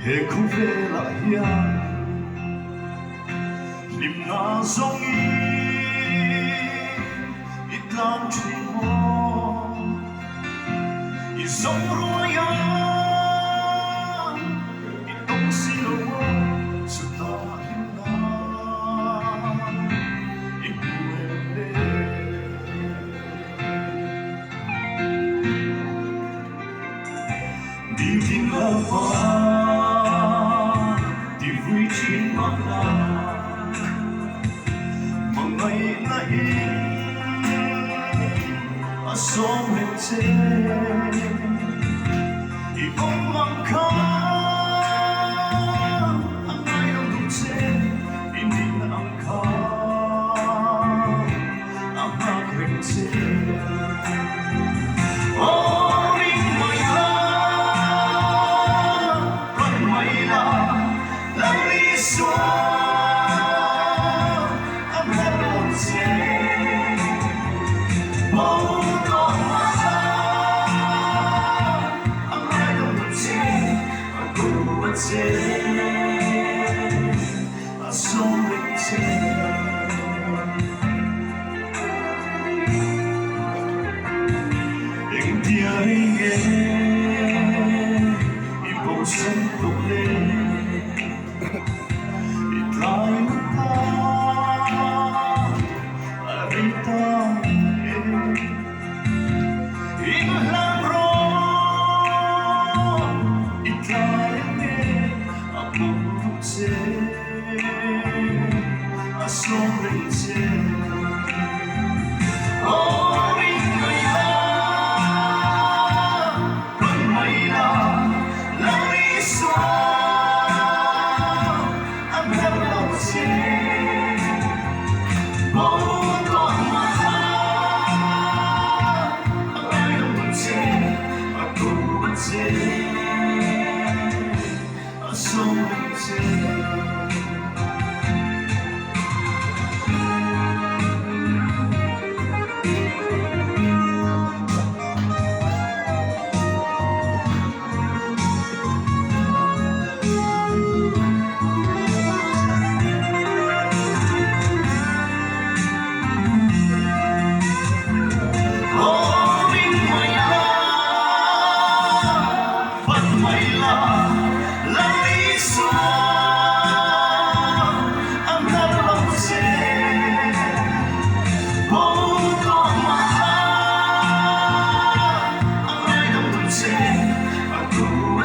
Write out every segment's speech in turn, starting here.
He kung vela hiyan lim na zongi itlang chun mo isong ruayan itong silaw sa dahil na ikuwende di ginlapan di vui chin magla mangay nahin asong hente ibang mangka ang ayang dutse hindi na angka ang maghente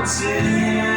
Say